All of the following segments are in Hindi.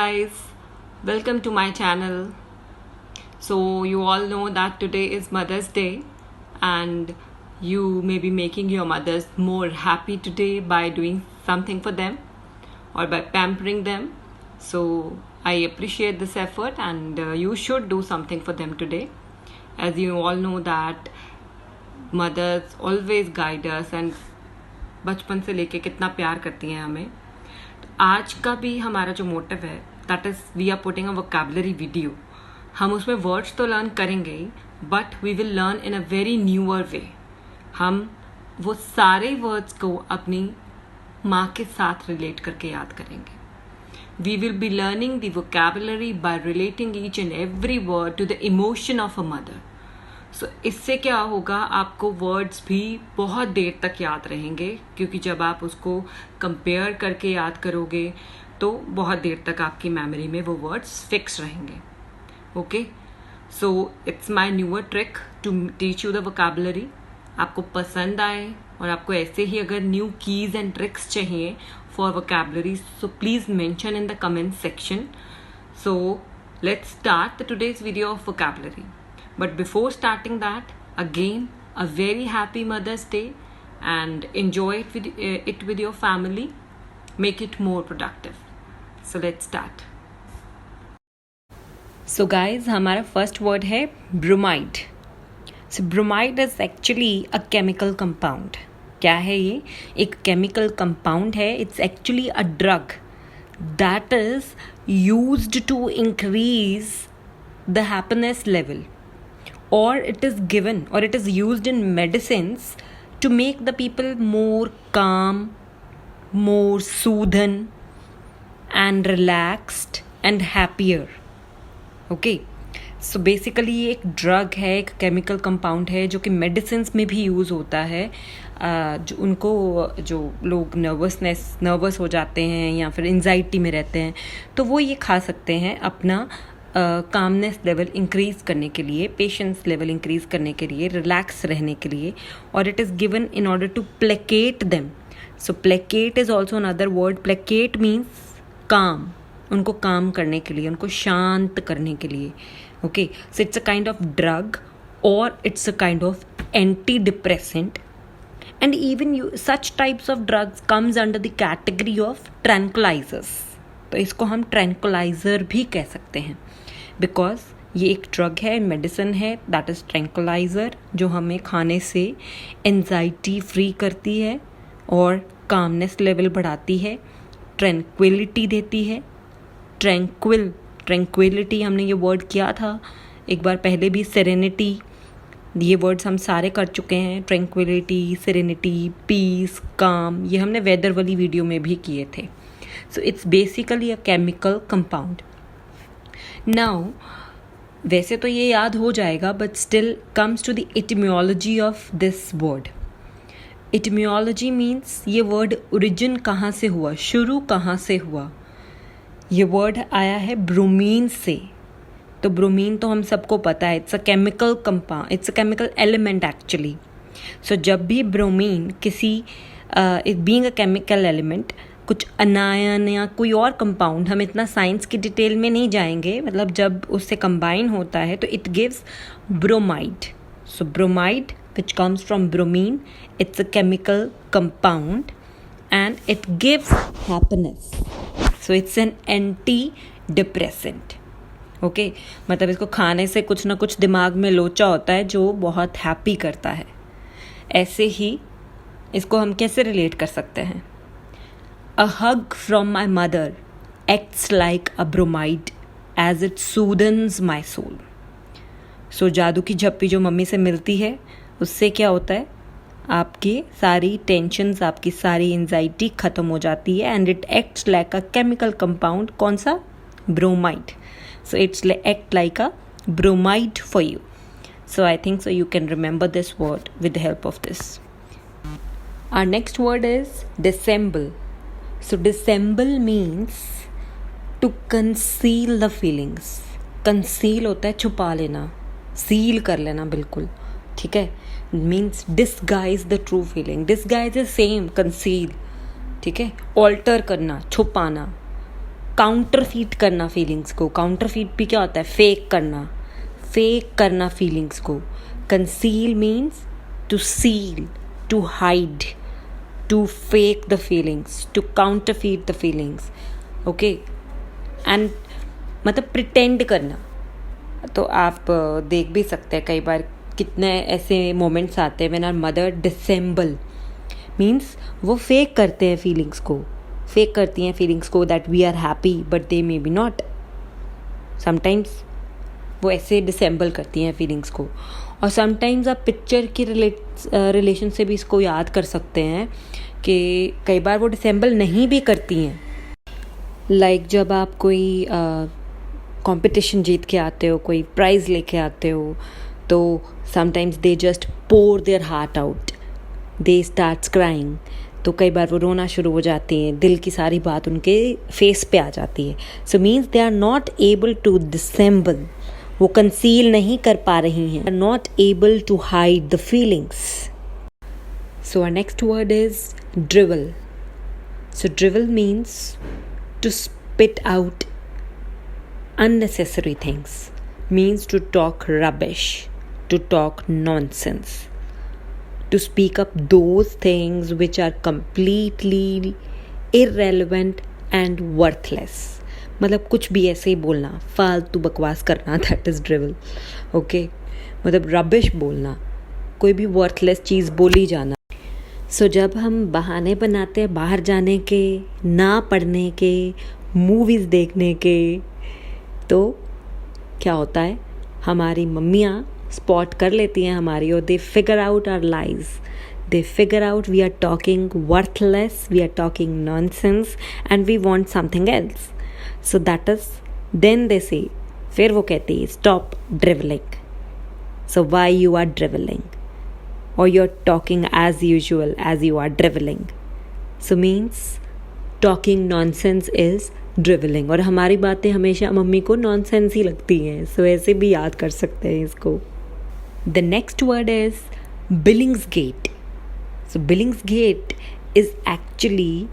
guys, welcome to my channel. So, you all know that today is Mother's Day, and you may be making your mothers more happy today by doing something for them or by pampering them. So, I appreciate this effort, and you should do something for them today. As you all know that mothers always guide us and बचपन से लेके कितना प्यार करती हैं हमें. आज का भी हमारा जो मोटिव है that is we are putting a vocabulary video. हम उसमें वर्ड्स तो लर्न करेंगे ही, but we will learn in a very newer way. हम वो सारे वर्ड्स को अपनी माँ के साथ रिलेट करके याद करेंगे. We will be learning the vocabulary by relating each and every word to the emotion of a mother. So इससे क्या होगा, आपको वर्ड्स भी बहुत देर तक याद रहेंगे, क्योंकि जब आप उसको कंपेयर करके याद करोगे तो बहुत देर तक आपकी मेमोरी में वो वर्ड्स फिक्स रहेंगे. Okay, so it's my newer trick to teach you the vocabulary. आपको पसंद आए और आपको ऐसे ही अगर न्यू कीज एंड ट्रिक्स चाहिए for vocabulary, so please mention in the comment section. So let's start the today's video of vocabulary. But before starting that, again, a very happy Mother's Day, and enjoy it with your family. Make it more productive. So let's start. So guys, हमारा first word है bromide. So bromide is actually a chemical compound. क्या है ये? एक chemical compound है. It's actually a drug that is used to increase the happiness level. Or it is given, or it is used in medicines to make the people more calm, more soothed and relaxed and happier. Okay, so basically ये एक ड्रग है, एक केमिकल कंपाउंड है जो कि मेडिसिन्स में भी यूज़ होता है. जो उनको जो लोग नर्वस हो जाते हैं या फिर एंजाइटी में रहते हैं, तो वो ये खा सकते हैं अपना कामनेस लेवल इंक्रीज़ करने के लिए, पेशेंस लेवल इंक्रीज़ करने के लिए, रिलैक्स रहने के लिए. और it is given in order to placate them. So placate is also another word. Placate means काम, उनको काम करने के लिए, उनको शांत करने के लिए. Okay, so it's a kind of drug और it's a kind of antidepressant. And even such types of drugs comes under the category of tranquillisers. तो इसको हम ट्रैंक्विलाइज़र भी कह सकते हैं, बिकॉज ये एक ड्रग है, मेडिसिन है, दैट इज़ ट्रैंक्विलाइज़र, जो हमें खाने से एंजाइटी फ्री करती है और कामनेस लेवल बढ़ाती है, ट्रैंक्विलिटी देती है. ट्रैंक्विलिटी हमने ये वर्ड किया था एक बार पहले भी. सेरेनिटी, ये वर्ड्स हम सारे कर चुके हैं. ट्रैंक्विलिटी, सेरेनिटी, पीस, काम, ये हमने वेदर वाली वीडियो में भी किए थे. So it's basically a chemical compound. Now वैसे तो ये याद हो जाएगा, but still comes to the etymology of this word. Etymology means ये वर्ड ओरिजिन कहाँ से हुआ, शुरू कहाँ से हुआ. ये वर्ड आया है ब्रोमीन से. तो ब्रोमीन तो हम सबको पता है, it's a chemical compound, it's a chemical element actually. So जब भी ब्रोमीन किसी बीइंग अ केमिकल एलिमेंट, कुछ अनायन या कोई और कंपाउंड, हम इतना साइंस की डिटेल में नहीं जाएंगे, मतलब जब उससे कंबाइन होता है तो it gives bromide. So bromide which comes from bromine, it's a chemical compound and it gives happiness. So it's an anti depressant. Okay, मतलब इसको खाने से कुछ ना कुछ दिमाग में लोचा होता है जो बहुत हैप्पी करता है. ऐसे ही इसको हम कैसे रिलेट कर सकते हैं. A hug from my mother acts like a bromide as it soothes my soul. So जादू की झप्पी जो मम्मी से मिलती है, उससे क्या होता है, आपकी सारी टेंशन्स, आपकी सारी एंजाइटी ख़त्म हो जाती है. And it acts like a chemical compound. कौन सा? Bromide. So it's act like a bromide for you. So I think so you can remember this word with the help of this. Our next word is dissemble. So dissemble means to conceal the feelings. Conceal होता है छुपा लेना, सील कर लेना बिल्कुल, ठीक है. Means disguise the true feeling. Disguise is same, conceal, ठीक है. Alter करना, छुपाना. काउंटरफीट करना फीलिंग्स को, काउंटरफीट भी क्या होता है, फेक करना फीलिंग्स को. Conceal means to seal, to hide, to fake the feelings, to counterfeit the feelings. Okay, and मतलब प्रिटेंड करना. तो आप देख भी सकते हैं कई बार कितने ऐसे मोमेंट्स आते हैं when our mother dissemble, means वो फेक करते हैं फीलिंग्स को, फेक करती हैं फीलिंग्स को that we are happy but they may be not. Sometimes वो ऐसे डिसेंबल करती हैं फीलिंग्स को. और समटाइम्स आप पिक्चर की रिलेशन से भी इसको याद कर सकते हैं कि कई बार वो डिसेंबल नहीं भी करती हैं. लाइक जब आप कोई कंपटीशन जीत के आते हो, कोई प्राइज़ लेके आते हो, तो sometimes they just pour their heart out, they starts crying. तो कई बार वो रोना शुरू हो जाती हैं, दिल की सारी बात उनके फेस पे आ जाती है. So means they are not able to dissemble, वो कंसील नहीं कर पा रही हैं, not able to hide the feelings. So our next word is drivel. So drivel means to spit out unnecessary things, means to talk rubbish, to talk nonsense, to speak up those things which are completely irrelevant and worthless. मतलब कुछ भी ऐसे ही बोलना, फालतू बकवास करना, that is drivel. okay, मतलब रबिश बोलना, कोई भी वर्थलेस चीज़ बोली जाना. सो जब हम बहाने बनाते हैं बाहर जाने के, ना पढ़ने के, मूवीज़ देखने के, तो क्या होता है, हमारी मम्मियाँ स्पॉट कर लेती हैं हमारी, और they figure out our lies, they figure out we are talking worthless, we are talking nonsense and we want something else. So that is then they say, फिर वो कहती है stop drivelling. So why you are drivelling, or you're talking as usual as you are driveling. So means talking nonsense is driveling. और हमारी बातें हमेशा मम्मी को नॉनसेंस ही लगती हैं. सो ऐसे भी याद कर सकते हैं इसको. The next word is Billingsgate. So Billingsgate is actually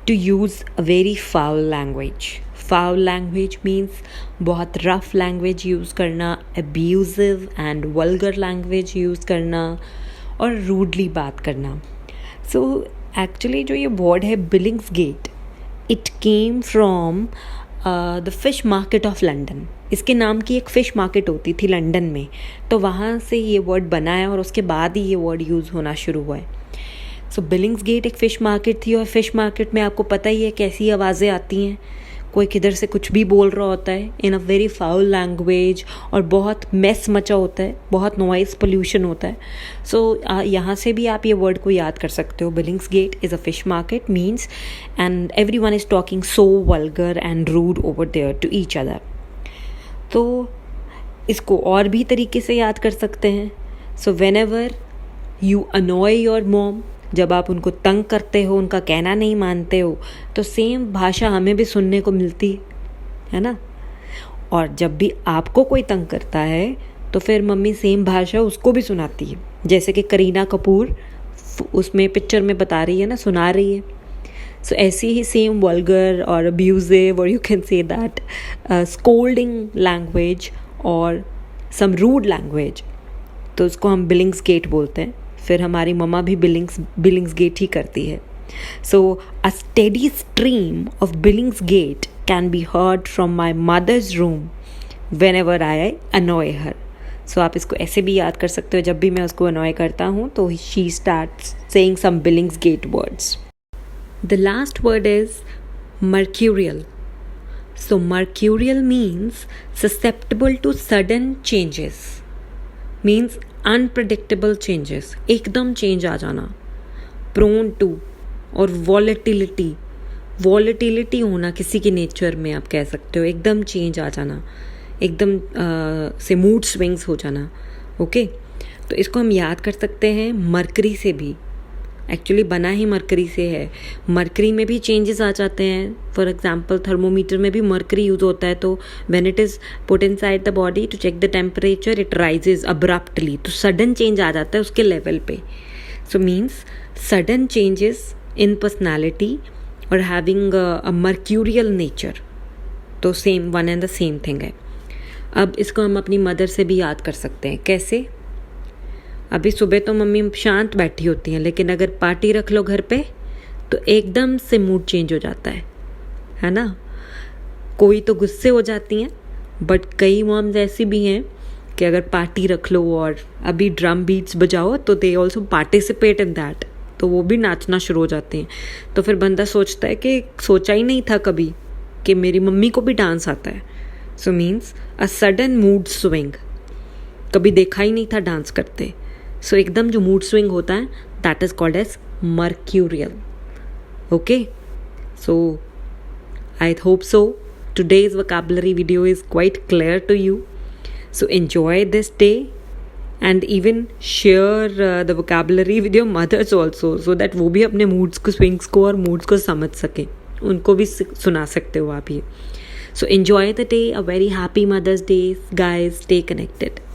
to use a very foul language. Foul language means बहुत rough language यूज़ करना, abusive and vulgar language use करना, और रूडली बात करना. सो एक्चुअली जो ये वर्ड है Billingsgate, it came from the fish market of London. इसके नाम की एक फ़िश मार्केट होती थी लंदन में, तो वहाँ से ये वर्ड बना है और उसके बाद ही ये वर्ड यूज़ होना शुरू हुआ है. सो बिलिंग्सगेट एक फ़िश मार्केट थी, और फिश मार्केट में आपको पता ही है कैसी आवाज़ें आती हैं, कोई किधर से कुछ भी बोल रहा होता है इन अ वेरी फाउल लैंग्वेज, और बहुत मेस मचा होता है, बहुत नॉइस पोल्यूशन होता है. सो यहाँ से भी आप ये वर्ड को याद कर सकते हो. Billingsgate is a fish market means and everyone is talking so vulgar and rude over there to each other. तो इसको और भी तरीके से याद कर सकते हैं. So when ever you अनॉय your mom, जब आप उनको तंग करते हो, उनका कहना नहीं मानते हो, तो सेम भाषा हमें भी सुनने को मिलती है ना. और जब भी आपको कोई तंग करता है तो फिर मम्मी सेम भाषा उसको भी सुनाती है, जैसे कि करीना कपूर उसमें पिक्चर में बता रही है ना, सुना रही है. सो ऐसी ही सेम वल्गर और अब्यूजिव, और you can say that scolding language और सम रूड लैंग्वेज, तो उसको हम बिलिंग्सगेट बोलते हैं. फिर हमारी मम्मा भी बिलिंग्सगेट ही करती है. So a steady stream of Billingsgate can be heard from my mother's room whenever I annoy her. सो आप इसको ऐसे भी याद कर सकते हो, जब भी मैं उसको अनॉय करता हूँ तो she starts saying some Billingsgate words. The last word is mercurial. So mercurial means susceptible to sudden changes, means unpredictable changes, एकदम चेंज आ जाना. प्रोन टू, और वॉलेटिलिटी होना किसी के नेचर में, आप कह सकते हो एकदम चेंज आ जाना, एकदम से मूड स्विंग्स हो जाना. ओके, तो इसको हम याद कर सकते हैं मरकरी से भी. एक्चुअली बना ही मरकरी से है. मरकरी में भी चेंजेस आ जाते हैं. फॉर एग्जांपल थर्मोमीटर में भी मरकरी यूज़ होता है, तो when it is put inside the body to check the temperature it rises abruptly, तो सडन चेंज आ जाता है उसके लेवल पे. So means sudden changes in personality और हैविंग अ मर्क्यूरियल नेचर. तो same one and the same thing है। अब इसको हम अपनी मदर से भी याद कर सकते हैं। कैसे? अभी सुबह तो मम्मी शांत बैठी होती हैं, लेकिन अगर पार्टी रख लो घर पे तो एकदम से मूड चेंज हो जाता है ना। कोई तो गुस्से हो जाती हैं, बट कई मॉम्स ऐसी भी हैं कि अगर पार्टी रख लो और अभी ड्रम बीट्स बजाओ तो they also participate in that, तो वो भी नाचना शुरू हो जाते हैं। तो फिर बंदा सोचता है कि सोचा ही नहीं था कभी कि मेरी मम्मी को भी डांस आता है। So means a sudden mood swing, कभी देखा ही नहीं था डांस करते। सो एकदम जो मूड स्विंग होता है that is called as mercurial. Okay, so I hope so. Today's vocabulary video is quite clear to you. So enjoy this day and even share the vocabulary with your mothers also, so that वो भी अपने moods को, swings को और moods को समझ सकें, उनको भी सुना सकते हो आप ये। So enjoy the day. A very happy Mother's Day, guys. Stay connected.